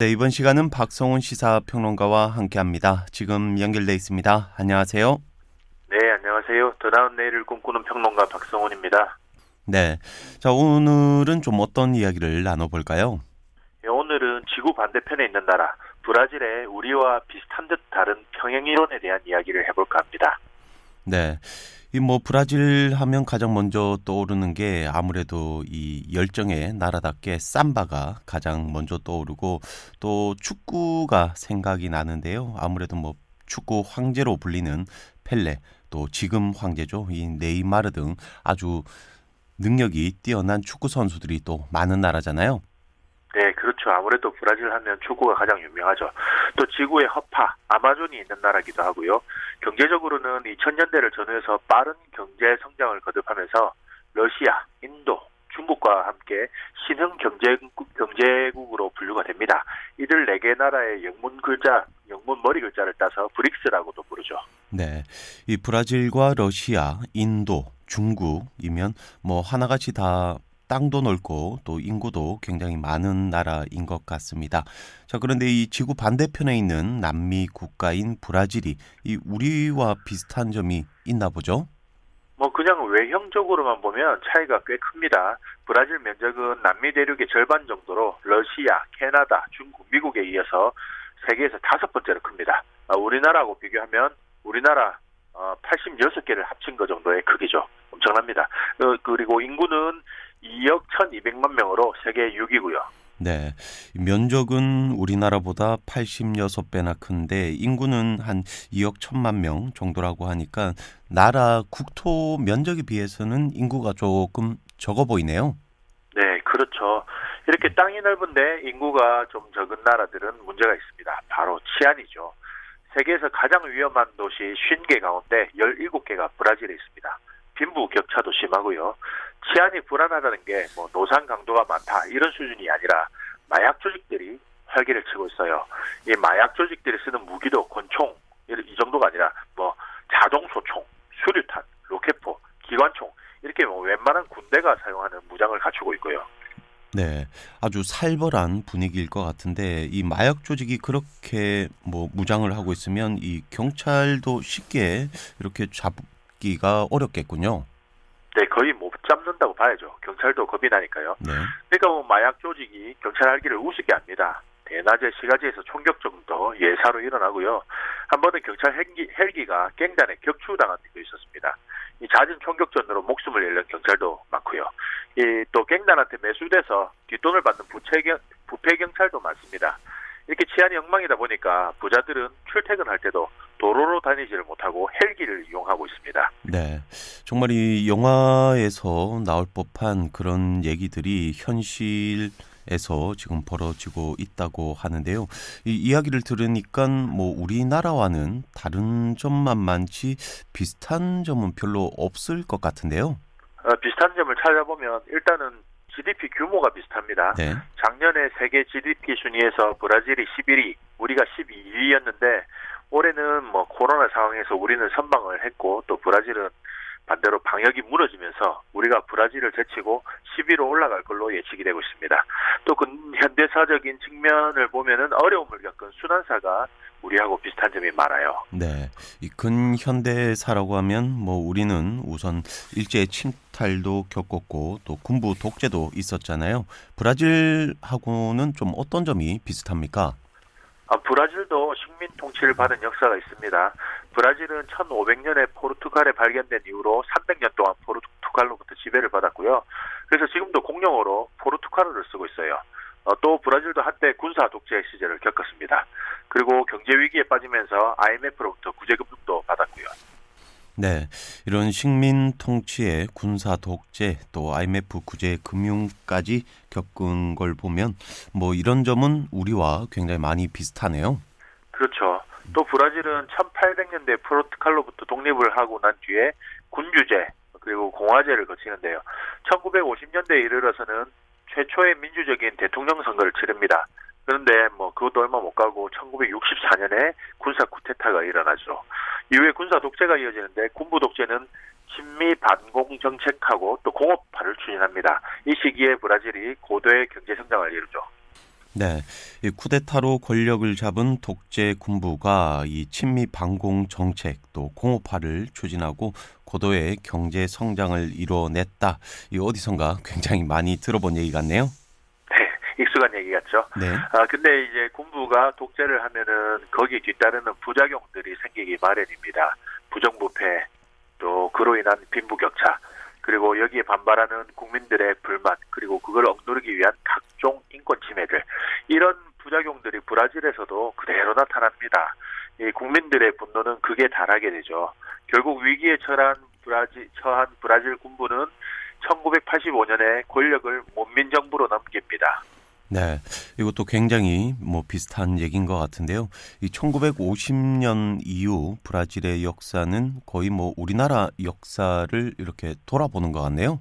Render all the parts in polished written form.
네, 이번 시간은 박성훈 시사평론가와 함께합니다. 지금 연결돼 있습니다. 안녕하세요. 네, 안녕하세요. 더 나은 내일을 꿈꾸는 평론가 박성훈입니다. 네, 자 오늘은 좀 어떤 이야기를 나눠볼까요? 예, 오늘은 지구 반대편에 있는 나라 브라질의 우리와 비슷한 듯 다른 평행이론에 대한 이야기를 해볼까 합니다. 네, 이 브라질 하면 가장 먼저 떠오르는 게 아무래도 이 열정의 나라답게 삼바가 가장 먼저 떠오르고 또 축구가 생각이 나는데요. 아무래도 축구 황제로 불리는 펠레, 또 지금 황제죠. 이 네이마르 등 아주 능력이 뛰어난 축구 선수들이 또 많은 나라잖아요. 네, 그렇죠. 아무래도 브라질 하면 축구가 가장 유명하죠. 또 지구의 허파, 아마존이 있는 나라기도 하고요. 경제적으로는 2000년대를 전후해서 빠른 경제 성장을 거듭하면서 러시아, 인도, 중국과 함께 신흥 경제국으로 분류가 됩니다. 이들 4개 나라의 영문 머리 글자를 따서 브릭스라고도 부르죠. 네, 이 브라질과 러시아, 인도, 중국이면 하나같이 다 땅도 넓고 또 인구도 굉장히 많은 나라인 것 같습니다. 자, 그런데 이 지구 반대편에 있는 남미 국가인 브라질이 이 우리와 비슷한 점이 있나 보죠? 그냥 외형적으로만 보면 차이가 꽤 큽니다. 브라질 면적은 남미 대륙의 절반 정도로 러시아, 캐나다, 중국, 미국에 이어서 세계에서 5번째로 큽니다. 우리나라하고 비교하면 우리나라 86개를 합친 것 정도의 크기죠. 엄청납니다. 그리고 인구는 2억 1,200만 명으로 세계 6위고요. 네, 면적은 우리나라보다 86배나 큰데 인구는 한 2억 1천만 명 정도라고 하니까 나라 국토 면적에 비해서는 인구가 조금 적어 보이네요. 네, 그렇죠. 이렇게 땅이 넓은데 인구가 좀 적은 나라들은 문제가 있습니다. 바로 치안이죠. 세계에서 가장 위험한 도시 50개 가운데 17개가 브라질에 있습니다. 빈부 격차도 심하고요. 치안이 불안하다는 게 노상 강도가 많다 이런 수준이 아니라 마약 조직들이 활기를 치고 있어요. 이 마약 조직들이 쓰는 무기도 권총 이 정도가 아니라 자동소총, 수류탄, 로켓포, 기관총 이렇게 웬만한 군대가 사용하는 무장을 갖추고 있고요. 네, 아주 살벌한 분위기일 것 같은데 이 마약 조직이 그렇게 무장을 하고 있으면 이 경찰도 쉽게 이렇게 잡기가 어렵겠군요. 네, 거의 못 잡는다고 봐야죠. 경찰도 겁이 나니까요. 네, 그러니까 마약 조직이 경찰 활기를 우습게 합니다. 대낮에 시가지에서 총격전도 예사로 일어나고요. 한 번은 경찰 헬기가 갱단에 격추당한 적도 있었습니다. 이 잦은 총격전으로 목숨을 잃는 경찰도 많고요. 또 갱단한테 매수돼서 뒷돈을 받는 부패 경찰도 많습니다. 이렇게 치안이 엉망이다 보니까 부자들은 출퇴근할 때도 도로로 다니지를 못하고 헬기를 이용하고 있습니다. 네, 정말 이 영화에서 나올 법한 그런 얘기들이 현실에서 지금 벌어지고 있다고 하는데요. 이 이야기를 들으니까 우리나라와는 다른 점만 많지 비슷한 점은 별로 없을 것 같은데요. 비슷한 점을 찾아보면 일단은 GDP 규모가 비슷합니다. 네. 작년에 세계 GDP 순위에서 브라질이 11위, 우리가 12위였는데 올해는 코로나 상황에서 우리는 선방을 했고 또 브라질은 반대로 방역이 무너지면서 우리가 브라질을 제치고 10위로 올라갈 걸로 예측이 되고 있습니다. 또 현대사적인 측면을 보면은 어려움을 겪은 순환사가 우리하고 비슷한 점이 많아요. 네, 이 근현대사라고 하면 우리는 우선 일제 침탈도 겪었고 또 군부 독재도 있었잖아요. 브라질하고는 좀 어떤 점이 비슷합니까? 브라질도 식민 통치를 받은 역사가 있습니다. 브라질은 1500년에 포르투갈에 발견된 이후로 300년 동안 포르투갈로부터 지배를 받았고요. 그래서 지금도 공용어로 포르투갈어를 쓰고 있어요. 또 브라질도 한때 군사 독재 시절을 겪었습니다. 그리고 경제 위기에 빠지면서 IMF로부터 구제금융도 받았고요. 네, 이런 식민 통치의 군사 독재 또 IMF 구제 금융까지 겪은 걸 보면 이런 점은 우리와 굉장히 많이 비슷하네요. 그렇죠. 또 브라질은 1800년대 포르투갈로부터 독립을 하고 난 뒤에 군주제 그리고 공화제를 거치는데요. 1950년대에 이르러서는 최초의 민주적인 대통령 선거를 치릅니다. 그런데 그것도 얼마 못 가고 1964년에 군사 쿠데타가 일어나죠. 이후에 군사 독재가 이어지는데 군부 독재는 친미 반공 정책하고 또 공업화를 추진합니다. 이 시기에 브라질이 고도의 경제 성장을 이루죠. 네, 이 쿠데타로 권력을 잡은 독재 군부가 이 친미 반공 정책 또 공업화를 추진하고 고도의 경제 성장을 이뤄냈다. 이 어디선가 굉장히 많이 들어본 얘기 같네요. 네, 익숙한 얘기 같죠. 네, 근데 이제 군부가 독재를 하면은 거기에 뒤따르는 부작용들이 생기기 마련입니다. 부정부패, 또 그로 인한 빈부격차, 그리고 여기에 반발하는 국민들의 불만, 그리고 그걸 억누르기 위한 각종 인권 침해들, 이런 부작용들이 브라질에서도 그대로 나타납니다. 이 국민들의 분노는 극에 달하게 되죠. 결국 위기에 처한 브라질 군부는 1985년에 권력을 문민정부로 넘깁니다. 네, 이것도 굉장히 뭐 비슷한 얘기인 것 같은데요. 이 1950년 이후 브라질의 역사는 거의 뭐 우리나라 역사를 이렇게 돌아보는 것 같네요.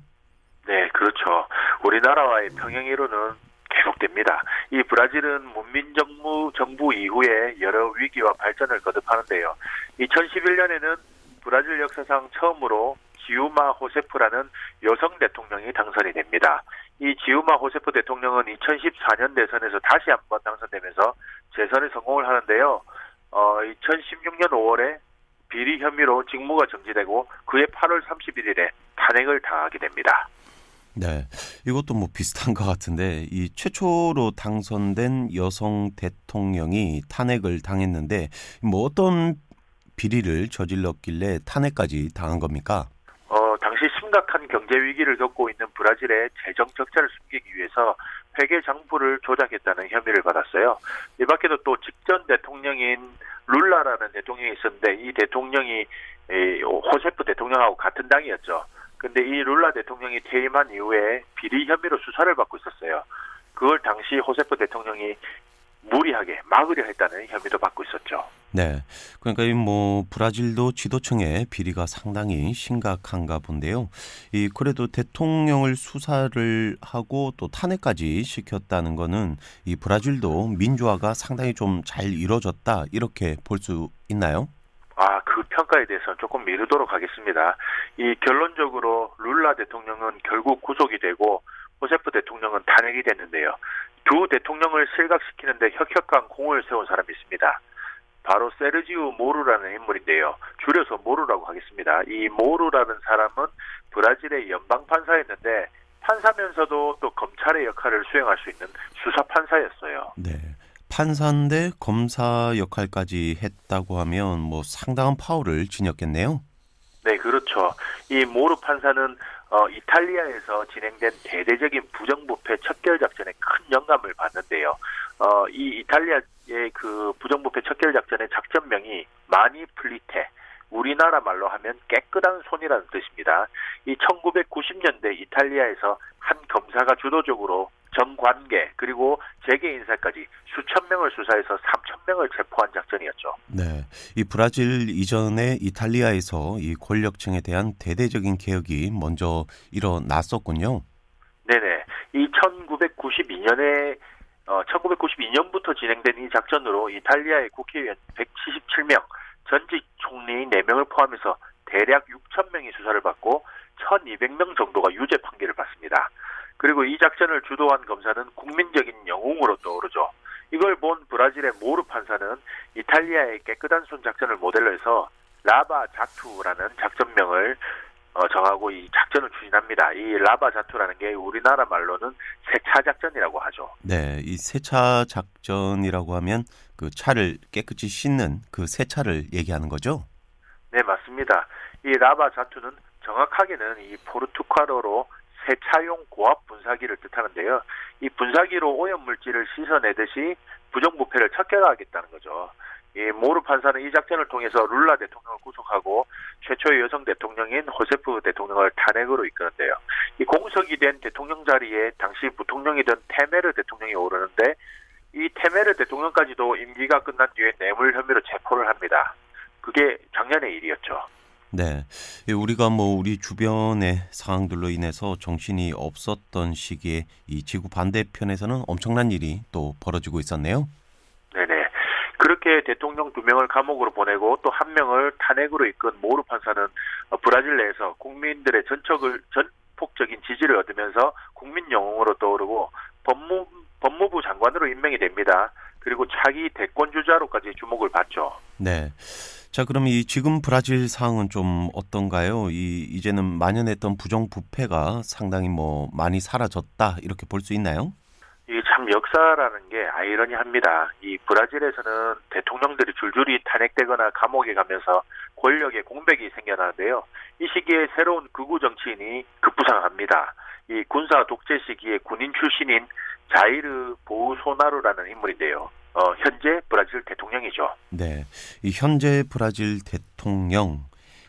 네, 그렇죠. 우리나라와의 평행 이론은 계속됩니다. 이 브라질은 문민정부 이후에 여러 위기와 발전을 거듭하는데요. 2011년에는 브라질 역사상 처음으로 지우마 호세프라는 여성 대통령이 당선이 됩니다. 이 지우마 호세프 대통령은 2014년 대선에서 다시 한번 당선되면서 재선에 성공을 하는데요. 2016년 5월에 비리 혐의로 직무가 정지되고 그해 8월 31일에 탄핵을 당하게 됩니다. 네, 이것도 뭐 비슷한 것 같은데 이 최초로 당선된 여성 대통령이 탄핵을 당했는데 뭐 어떤 비리를 저질렀길래 탄핵까지 당한 겁니까? 당시 심각한 경제 위기를 겪고 있는 브라질의 재정 적자를 숨기기 위해서 회계 장부를 조작했다는 혐의를 받았어요. 이 밖에도 또 직전 대통령인 룰라라는 대통령이 있었는데 이 대통령이 호세프 대통령하고 같은 당이었죠. 근데 이 룰라 대통령이 퇴임한 이후에 비리 혐의로 수사를 받고 있었어요. 그걸 당시 호세프 대통령이 무리하게 막으려 했다는 혐의도 받고 있었죠. 네, 그러니까 이 뭐 브라질도 지도층의 비리가 상당히 심각한가 본데요. 이 그래도 대통령을 수사를 하고 또 탄핵까지 시켰다는 거는 이 브라질도 민주화가 상당히 좀 잘 이루어졌다 이렇게 볼 수 있나요? 그 평가에 대해서는 조금 미루도록 하겠습니다. 이 결론적으로 룰라 대통령은 결국 구속이 되고 호세프 대통령은 탄핵이 됐는데요. 두 대통령을 실각시키는데 혁혁한 공을 세운 사람이 있습니다. 바로 세르지우 모루라는 인물인데요. 줄여서 모루라고 하겠습니다. 이 모루라는 사람은 브라질의 연방판사였는데 판사면서도 또 검찰의 역할을 수행할 수 있는 수사판사였어요. 네. 판사인데 검사 역할까지 했다고 하면 뭐 상당한 파워를 지녔겠네요. 네, 그렇죠. 이 모루 판사는 이탈리아에서 진행된 대대적인 부정부패 척결 작전에 큰 영감을 받는데요. 이 이탈리아의 그 부정부패 척결 작전의 작전명이 마니 플리테, 우리나라 말로 하면 깨끗한 손이라는 뜻입니다. 이 1990년대 이탈리아에서 한 검사가 주도적으로 정관계 그리고 재계 인사까지 수천 명을 수사해서 3천 명을 체포한 작전이었죠. 네, 이 브라질 이전에 이탈리아에서 이 권력층에 대한 대대적인 개혁이 먼저 일어났었군요. 네네. 이 1992년부터 진행된 이 작전으로 이탈리아의 국회의원 177명, 전직 총리 4명을 포함해서 대략 6천 명이 수사를 받고 1,200명 정도가 유죄 판결을 받습니다. 그리고 이 작전을 주도한 검사는 국민적인 영웅으로 떠오르죠. 이걸 본 브라질의 모르 판사는 이탈리아의 깨끗한 손 작전을 모델로 해서 라바 자투라는 작전명을 정하고 이 작전을 추진합니다. 이 라바 자투라는 게 우리나라 말로는 세차 작전이라고 하죠. 네, 이 세차 작전이라고 하면 그 차를 깨끗이 씻는 그 세차를 얘기하는 거죠? 네, 맞습니다. 이 라바 자투는 정확하게는 이 포르투갈어로 세차용 고압 분사기를 뜻하는데요. 이 분사기로 오염물질을 씻어내듯이 부정부패를 척결하겠다는 거죠. 이 모르 판사는 이 작전을 통해서 룰라 대통령을 구속하고 최초의 여성 대통령인 호세프 대통령을 탄핵으로 이끄는데요. 이 공석이 된 대통령 자리에 당시 부통령이던 테메르 대통령이 오르는데 이 테메르 대통령까지도 임기가 끝난 뒤에 뇌물 혐의로 체포를 합니다. 그게 작년의 일이었죠. 네, 우리가 뭐 우리 주변의 상황들로 인해서 정신이 없었던 시기에 이 지구 반대편에서는 엄청난 일이 또 벌어지고 있었네요. 네네. 그렇게 대통령 2명을 감옥으로 보내고 또 1명을 탄핵으로 이끈 모르 판사는 브라질 내에서 국민들의 전폭적인 지지를 얻으면서 국민 영웅으로 떠오르고 법무부 장관으로 임명이 됩니다. 그리고 차기 대권 주자로까지 주목을 받죠. 네. 자, 그럼 이 지금 브라질 상황은 좀 어떤가요? 이제는 만연했던 부정부패가 상당히 뭐 많이 사라졌다 이렇게 볼 수 있나요? 이게 참 역사라는 게 아이러니합니다. 이 브라질에서는 대통령들이 줄줄이 탄핵되거나 감옥에 가면서 권력의 공백이 생겨나는데요. 이 시기에 새로운 극우 정치인이 급부상합니다. 이 군사 독재 시기에 군인 출신인 자이르 보우소나루라는 인물인데요. 현재 브라질 대통령이죠. 네. 이 현재 브라질 대통령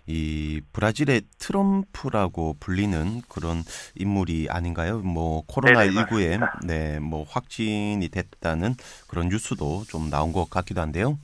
이 브라질의 트럼프라고 불리는 그런 인물이 아닌가요? 뭐 코로나19에 맞습니다. 네, 뭐 확진이 됐다는 그런 뉴스도 좀 나온 것 같기도 한데요.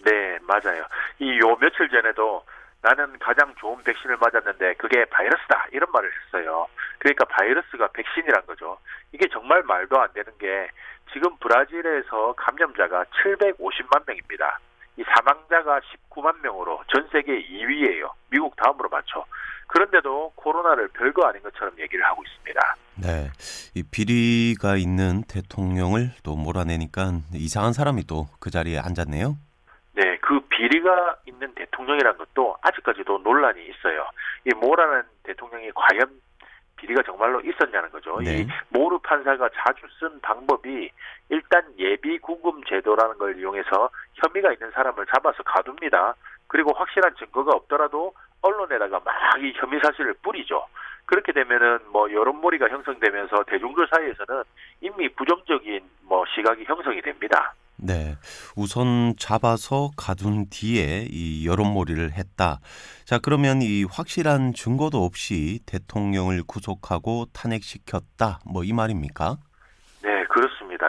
네, 맞아요. 요 며칠 전에도 나는 가장 좋은 백신을 맞았는데 그게 바이러스다 이런 말을 했어요. 그러니까 바이러스가 백신이란 거죠. 이게 정말 말도 안 되는 게 지금 브라질에서 감염자가 750만 명입니다. 이 사망자가 19만 명으로 전 세계 2위예요. 미국 다음으로 많죠. 그런데도 코로나를 별거 아닌 것처럼 얘기를 하고 있습니다. 네. 이 비리가 있는 대통령을 또 몰아내니까 이상한 사람이 또 그 자리에 앉았네요. 네, 그 비리가 있는 대통령이라는 것도 아직까지도 논란이 있어요. 이 모라는 대통령이 과연 비리가 정말로 있었냐는 거죠. 네. 이 모르 판사가 자주 쓴 방법이 일단 예비 구금 제도라는 걸 이용해서 혐의가 있는 사람을 잡아서 가둡니다. 그리고 확실한 증거가 없더라도 언론에다가 막 이 혐의 사실을 뿌리죠. 그렇게 되면은 뭐 여론몰이가 형성되면서 대중들 사이에서는 이미 부정적인 뭐 시각이 형성이 됩니다. 네. 우선 잡아서 가둔 뒤에 이 여론몰이를 했다. 자, 그러면 이 확실한 증거도 없이 대통령을 구속하고 탄핵시켰다. 뭐 이 말입니까? 네, 그렇습니다.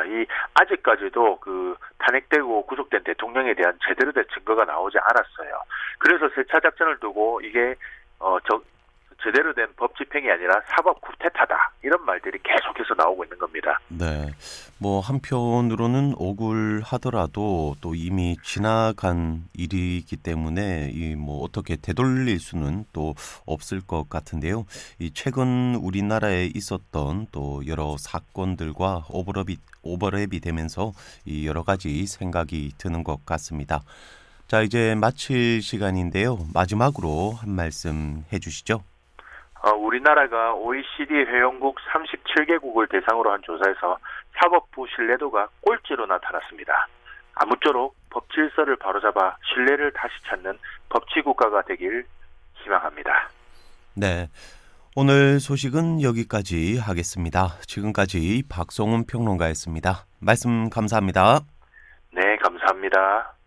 아직까지도 그 탄핵되고 구속된 대통령에 대한 제대로 된 증거가 나오지 않았어요. 그래서 세차 작전을 두고 이게 제대로 된 법 집행이 아니라 사법 쿠데타다 이런 말들이 계속해서 나오고 있는 겁니다. 네. 뭐 한편으로는 억울하더라도 또 이미 지나간 일이기 때문에 이 뭐 어떻게 되돌릴 수는 또 없을 것 같은데요. 이 최근 우리나라에 있었던 또 여러 사건들과 오버랩이 되면서 이 여러 가지 생각이 드는 것 같습니다. 자, 이제 마칠 시간인데요. 마지막으로 한 말씀 해주시죠. 우리나라가 OECD 회원국 37개국을 대상으로 한 조사에서 사법부 신뢰도가 꼴찌로 나타났습니다. 아무쪼록 법 질서를 바로잡아 신뢰를 다시 찾는 법치국가가 되길 희망합니다. 네. 오늘 소식은 여기까지 하겠습니다. 지금까지 박성훈 평론가였습니다. 말씀 감사합니다. 네, 감사합니다.